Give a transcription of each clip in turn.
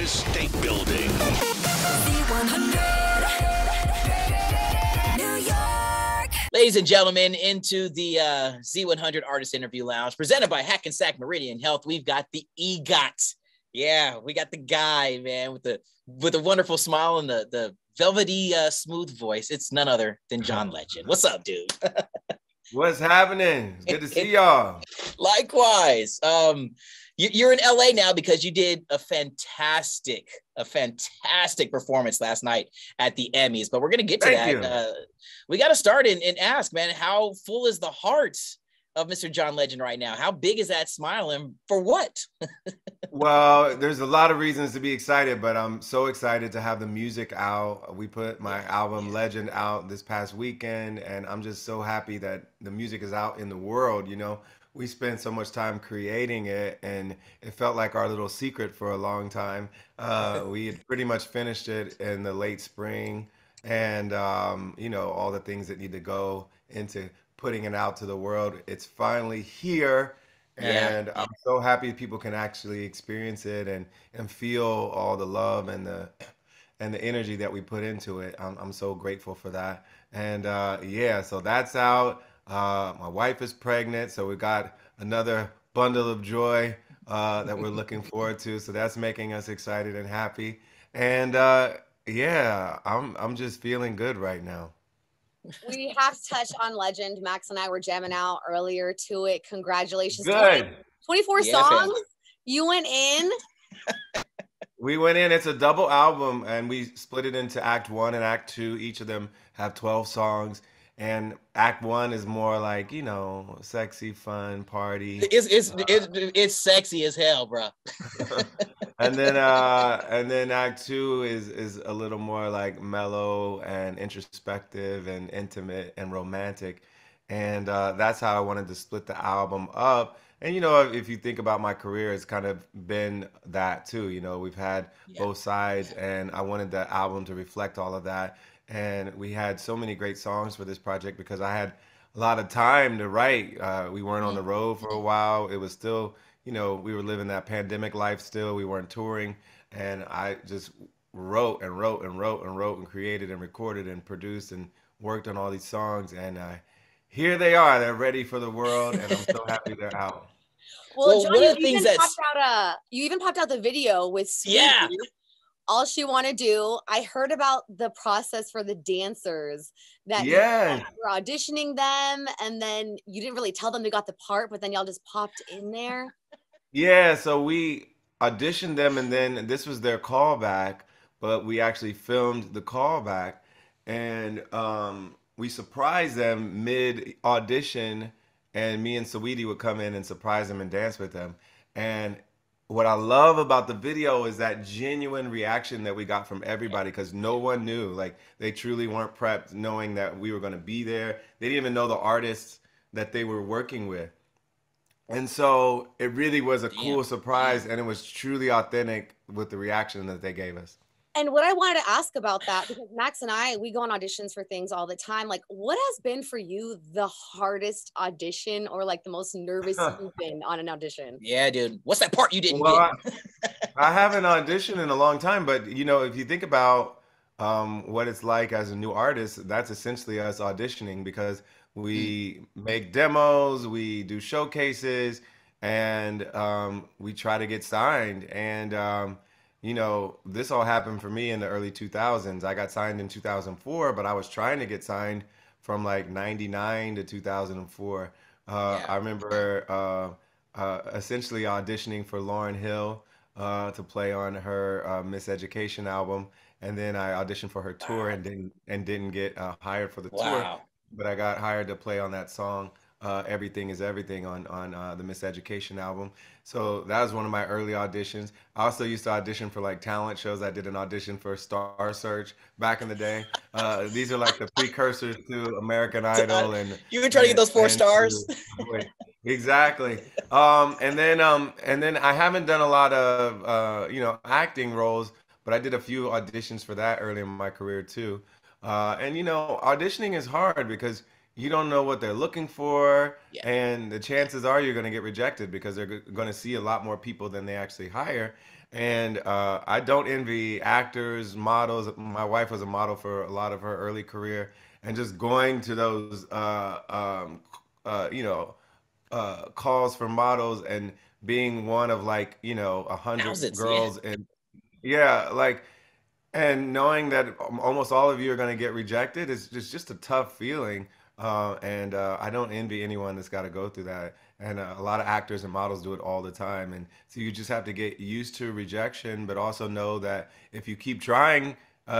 Empire State Building. Z100, New York. Ladies and gentlemen, into the Z100 Artist Interview Lounge, presented by Hackensack Meridian Health. We've got the EGOT. Yeah, we got the guy, man, with the wonderful smile and the velvety smooth voice. It's none other than John Legend. What's up, dude? What's happening? It's good to see y'all. Likewise. You're in LA now because you did a fantastic performance last night at the Emmys. But we're gonna get to that. We got to start and ask, man, how full is the heart of Mr. John Legend right now? How big is that smile, and for what? Well, there's a lot of reasons to be excited, but I'm so excited to have the music out. We put my album Legend out this past weekend, and I'm just so happy that the music is out in the world. You know, we spent so much time creating it, and it felt like our little secret for a long time. We had pretty much finished it in the late spring, and you know, all the things that need to go into putting it out to the world. It's finally here. And I'm so happy people can actually experience it and feel all the love and the energy that we put into it. I'm so grateful for that. And yeah, so that's out. My wife is pregnant, so we got another bundle of joy that we're looking forward to. So that's making us excited and happy. And yeah, I'm just feeling good right now. We have to touch on Legend. Max and I were jamming out earlier to it. Congratulations. Good. 24 songs. Fam. You went in. We went in. It's a double album, and we split it into Act 1 and Act 2. Each of them have 12 songs. And Act 1 is more like, you know, sexy, fun, party. It's sexy as hell, bro. And then Act 2 is a little more like mellow and introspective and intimate and romantic. And that's how I wanted to split the album up. And you know, if you think about my career, it's kind of been that too. You know, we've had both sides, and I wanted the album to reflect all of that. And we had so many great songs for this project because I had a lot of time to write. We weren't on the road for a while. It was still, you know, we were living that pandemic life still. We weren't touring. And I just wrote and created and recorded and produced and worked on all these songs. And here they are. They're ready for the world. And I'm so happy they're out. Well, John, you even popped out the video with Sweetie. Yeah. All She Wanna Do. I heard about the process for the dancers that you were auditioning them, and then you didn't really tell them they got the part, but then y'all just popped in there. Yeah, so we auditioned them, and then this was their callback, but we actually filmed the callback, and we surprised them mid audition, and me and Saweetie would come in and surprise them and dance with them. And what I love about the video is that genuine reaction that we got from everybody, because no one knew. Like, they truly weren't prepped knowing that we were going to be there. They didn't even know the artists that they were working with. And so it really was a cool surprise, and it was truly authentic with the reaction that they gave us. And what I wanted to ask about that, because Max and I, we go on auditions for things all the time. Like, what has been for you the hardest audition, or like the most nervous you've been on an audition? Yeah, dude. What's that part you didn't get? I haven't auditioned in a long time, but you know, if you think about what it's like as a new artist, that's essentially us auditioning, because we make demos, we do showcases, and we try to get signed. And you know, this all happened for me in the early 2000s. I got signed in 2004, but I was trying to get signed from like 99 to 2004. I remember essentially auditioning for Lauryn Hill to play on her Miss Education album, and then I auditioned for her tour and didn't get hired for the tour, but I got hired to play on that song. Everything is Everything on the Miss Education album. So that was one of my early auditions. I also used to audition for like talent shows. I did an audition for Star Search back in the day. These are like the precursors to American Idol. And you were trying to get those 4 stars. Exactly. And then I haven't done a lot of you know, acting roles, but I did a few auditions for that early in my career too. And you know, auditioning is hard because you don't know what they're looking for, Yeah. and the chances are you're going to get rejected because they're going to see a lot more people than they actually hire. And I don't envy actors, models. My wife was a model for a lot of her early career, and just going to those, you know, calls for models and being one of like, you know, 100 Thousands. Yeah. girls, and yeah, like, and knowing that almost all of you are going to get rejected is just a tough feeling. And I don't envy anyone that's got to go through that. And a lot of actors and models do it all the time. And so you just have to get used to rejection, but also know that if you keep trying,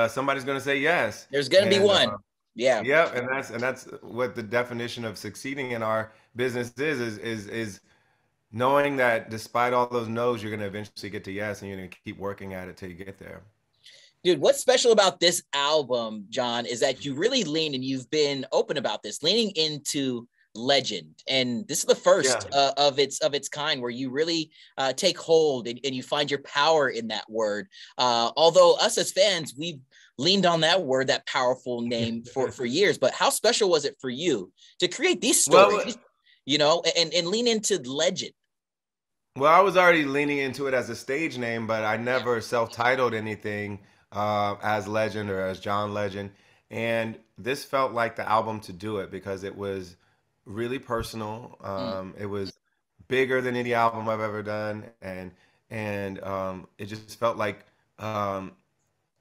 somebody's going to say yes. There's gonna be And one. Yeah. yeah, and that's what the definition of succeeding in our business is knowing that despite all those no's, you're going to eventually get to yes, and you're going to keep working at it till you get there. Dude, what's special about this album, John, is that you really lean, and you've been open about this, leaning into legend. And this is the Yeah. first of its kind where you really take hold, and you find your power in that word. Although us as fans, we've leaned on that word, that powerful name for years. But how special was it for you to create these Well, stories, you know, and lean into legend? well, I was already leaning into it as a stage name, but I Yeah. never self-titled anything as Legend or as John Legend. And this felt like the album to do it because it was really personal. Mm, It was bigger than any album I've ever done, and it just felt like um,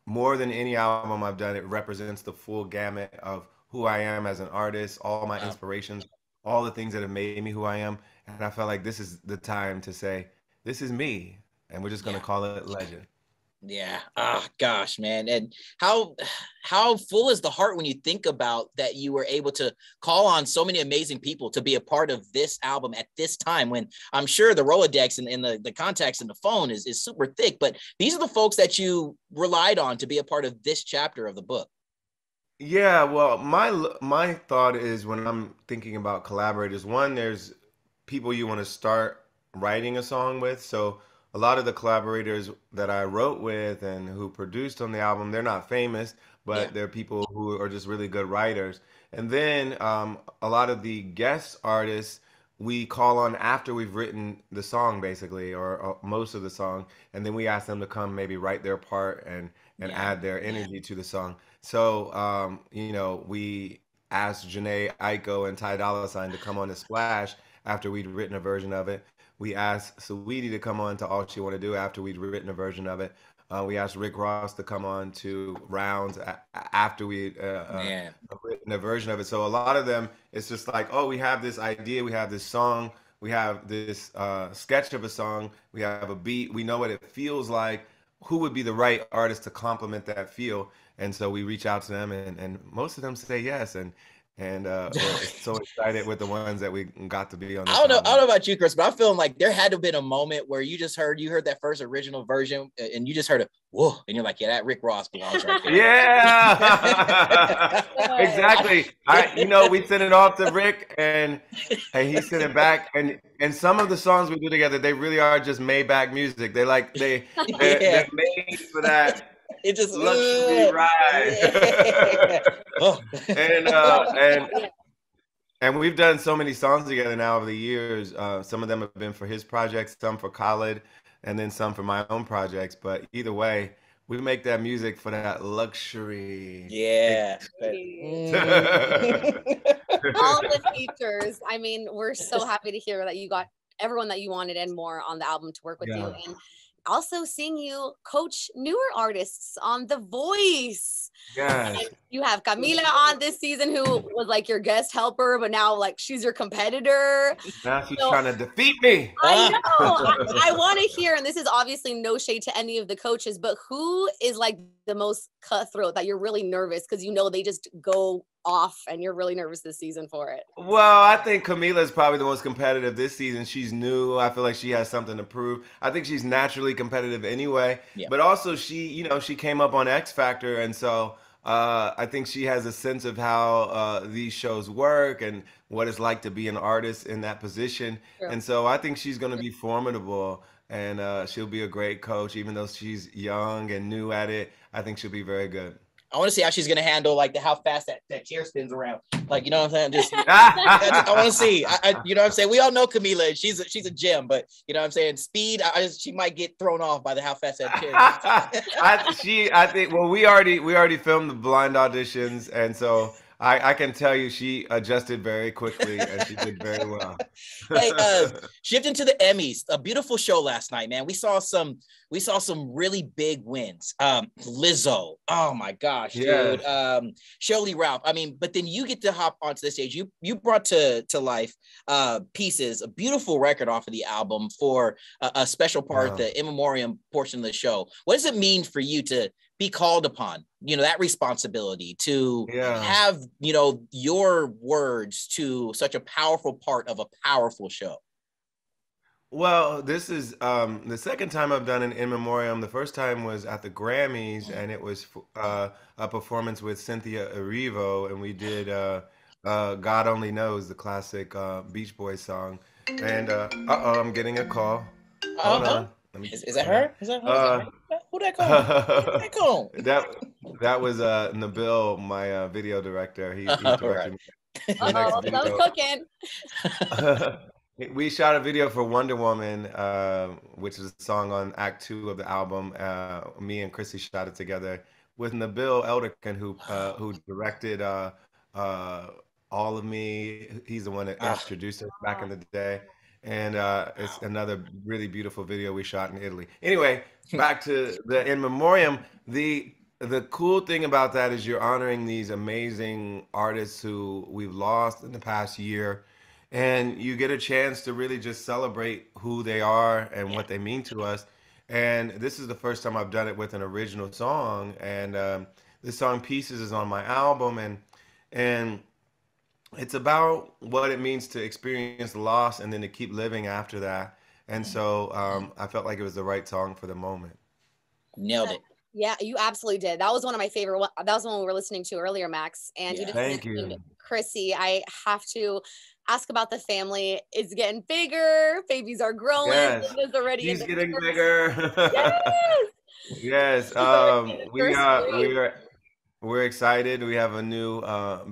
more than any album I've done, it represents the full gamut of who I am as an artist, all my wow. inspirations, all the things that have made me who I am. And I felt like this is the time to say, this is me. And we're just going to Yeah. call it Legend. Yeah. Ah, gosh, man. And how full is the heart when you think about that you were able to call on so many amazing people to be a part of this album at this time when I'm sure the Rolodex and the contacts in the phone is super thick, but these are the folks that you relied on to be a part of this chapter of the book. Yeah, well, my thought is when I'm thinking about collaborators, one, there's people you want to start writing a song with. So a lot of the collaborators that I wrote with and who produced on the album, they're not famous, Yeah. but they're people who are just really good writers. And then a lot of the guest artists we call on after we've written the song, basically, or most of the song, and then we ask them to come maybe write their part and Yeah. add their energy to the song. So, you know, we asked Janae Aiko and Ty Dolla Sign to come on to Splash after we'd written a version of it. We asked Saweetie to come on to All She Want to Do after we'd written a version of it. We asked Rick Ross to come on to Rounds after we Man. written a version of it. So a lot of them, it's just like, oh, we have this idea, we have this song, we have this sketch of a song, we have a beat, we know what it feels like. Who would be the right artist to complement that feel? And so we reach out to them, and most of them say yes. And we're so excited with the ones that we got to be on I this don't know. I don't album. know about you, Chris, but I'm feeling like there had to have been a moment where you heard that first original version, and you just heard a whoa, and you're like, yeah, that Rick Ross belongs right there. Yeah, exactly. You know, we sent it off to Rick, and he sent it back. And some of the songs we do together, they really are just Maybach music. They like they're Yeah. made for that It just luxury ride. yeah. Oh. and uh, and and we've done so many songs together now over the years. Some of them have been for his projects, some for Khaled, and then some for my own projects. But either way, we make that music for that luxury. Yeah. All the features. I mean, we're so happy to hear that you got everyone that you wanted and more on the album to work with you. Yeah. And also seeing you coach newer artists on The Voice. Yes. And you have Camila on this season who was like your guest helper, but now like she's your competitor. Now she's So trying to defeat me. I know. I want to hear, and this is obviously no shade to any of the coaches, but who is like the most cutthroat that you're really nervous because you know they just go off and you're really nervous this season for it? Well, I think Camila is probably the most competitive this season. She's new. I feel like she has something to prove. I think she's naturally competitive anyway, Yeah. but also she came up on X Factor, and so I think she has a sense of how these shows work and what it's like to be an artist in that position. True. And so I think she's going to be formidable, and she'll be a great coach, even though she's young and new at it. I think she'll be very good. I want to see how she's gonna handle like how fast that chair spins around. Like, you know what I'm saying? I want to see. You know what I'm saying? We all know Camila. She's a gem, but you know what I'm saying? Speed. She might get thrown off by how fast that chair. I think. Well, we already filmed the blind auditions, and so I can tell you she adjusted very quickly and she did very well. Hey, shifting to the Emmys, a beautiful show last night, man. We saw some really big wins. Lizzo, oh my gosh, dude. Shirley Ralph. I mean, but then you get to hop onto the stage. You brought to life Pieces, a beautiful record off of the album for a special part, the in memoriam portion of the show. What does it mean for you to be called upon, you know, that responsibility to have, you know, your words to such a powerful part of a powerful show? Well, this is the second time I've done an in memoriam. The first time was at the Grammys, and it was a performance with Cynthia Erivo, and we did God Only Knows, the classic Beach Boys song. And uh-oh, I'm getting a call. Hold on. Is that her? Is that her? Who that call? That was Nabil, my video director. He directed me. That was cooking. We shot a video for Wonder Woman, which is a song on Act 2 of the album. Me and Chrissy shot it together with Nabil Elderkin, who directed All of Me. He's the one that introduced us back in the day. And it's another really beautiful video we shot in Italy. Anyway, back to the in memoriam. The cool thing about that is you're honoring these amazing artists who we've lost in the past year, and you get a chance to really just celebrate who they are and what they mean to us. And this is the first time I've done it with an original song, and this song Pieces is on my album, and it's about what it means to experience loss and then to keep living after that. And so I felt like it was the right song for the moment. Nailed it. Yeah, you absolutely did. That was one of my favorite. That was one we were listening to earlier, Max. And you just mentioned Chrissy. I have to ask about the family. It's getting bigger. Babies are growing. Yes. She's getting bigger. Yes. We're excited. We have a new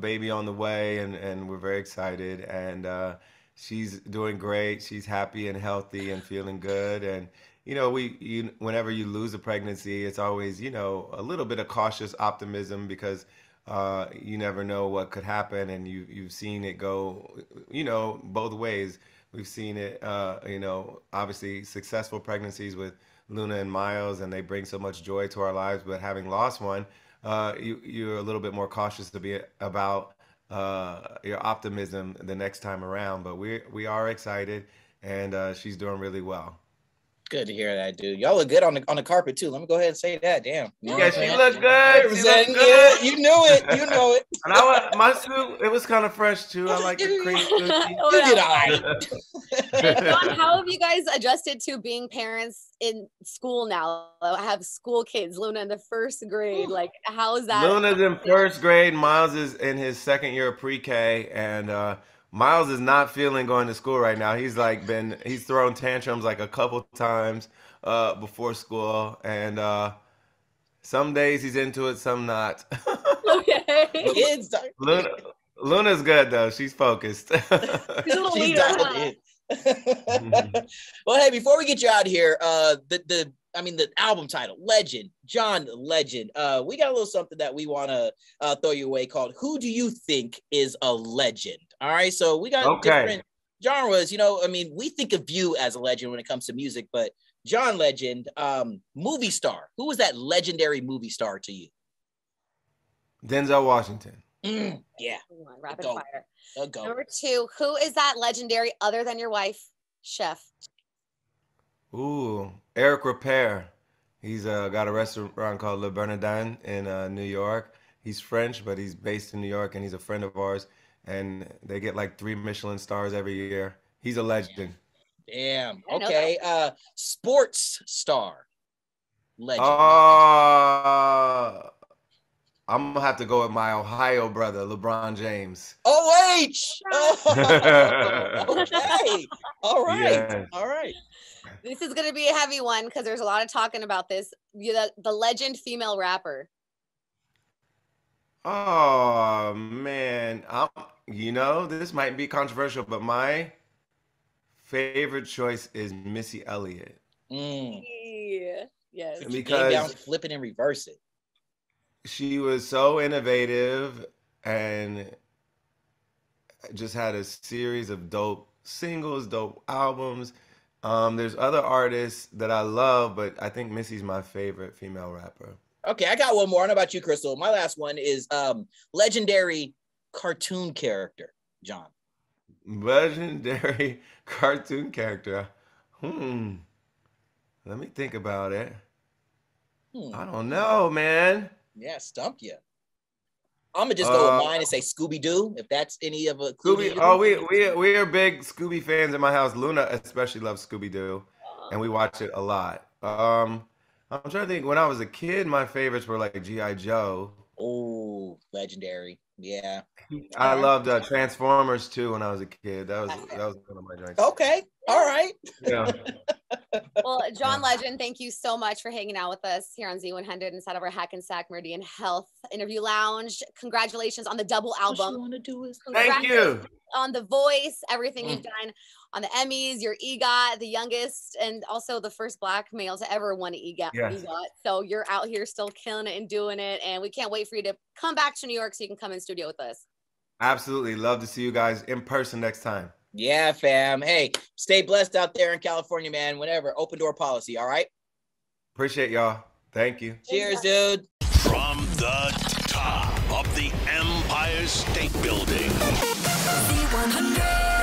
baby on the way, and we're very excited. And she's doing great. She's happy and healthy and feeling good. And you know, whenever you lose a pregnancy, it's always, you know, a little bit of cautious optimism because you never know what could happen, and you've seen it go, you know, both ways. We've seen it, you know, obviously successful pregnancies with Luna and Miles, and they bring so much joy to our lives. But having lost one, you're a little bit more cautious about your optimism the next time around. But we are excited, and she's doing really well. Good to hear that, dude. Y'all look good on the carpet too. Let me go ahead and say that. Damn. Yeah, she looked good. She looked good. You knew it. You know it. And my suit, it was kind of fresh too. I like the cream suit. You did all right. John, how have you guys adjusted to being parents in school now? I have school kids. Luna in the first grade. Like, how is that? Luna's in first grade. Miles is in his second year of pre-K, and Miles is not feeling going to school right now. He's thrown tantrums like a couple times before school, and some days he's into it, some not. Okay. Luna's good though. She's focused. She's a little leader, huh? Well, hey, before we get you out of here, the album title, Legend, John Legend. We got a little something that we want to throw you away called Who Do You Think Is a Legend? All right, so we got different genres. You know, I mean, we think of you as a legend when it comes to music, but John Legend, movie star. Who was that legendary movie star to you? Denzel Washington. Yeah. Rapid fire. Go. Number 2, who is that legendary other than your wife, chef? Ooh, Eric Repair. He's got a restaurant called Le Bernardin in New York. He's French, but he's based in New York, and he's a friend of ours. And they get like 3 Michelin stars every year. He's a legend. Damn. Okay. Sports star. Legend. I'm gonna have to go with my Ohio brother, LeBron James. OH. Okay. All right. Yeah. All right. This is gonna be a heavy one because there's a lot of talking about this. The legend female rapper. Oh man, you know, this might be controversial, but my favorite choice is Missy Elliott. Mm. Yeah. Yes. Put your game down, Because flip it and reverse it. she was so innovative and just had a series of dope singles, dope albums. There's other artists that I love, but I think Missy's my favorite female rapper. Okay, I got one more. I don't know about you, Crystal. My last one is legendary cartoon character, John. Legendary cartoon character. Let me think about it. I don't know, man. Yeah, stumped you. I'm gonna just go with mine and say Scooby Doo. If that's any of a Scooby. Oh, we are big Scooby fans in my house. Luna especially loves Scooby Doo, and we watch it a lot. I'm trying to think. When I was a kid, my favorites were like G.I. Joe. Oh, legendary. Yeah. I loved Transformers too when I was a kid. That was one of my drinks. Okay. All right. Yeah. Well, John Legend, thank you so much for hanging out with us here on Z100 inside of our Hackensack Meridian Health Interview Lounge. Congratulations on the double album. Thank you. On The Voice, everything you've done on the Emmys, your EGOT, the youngest and also the first Black male to ever win an EGOT. Yes. So you're out here still killing it and doing it. And we can't wait for you to come back to New York so you can come in studio with us. Absolutely. Love to see you guys in person next time. Yeah, fam. Hey, stay blessed out there in California, man. Whenever. Open door policy. All right. Appreciate y'all. Thank you. Cheers, dude. From the top of the Empire State Building. Z100.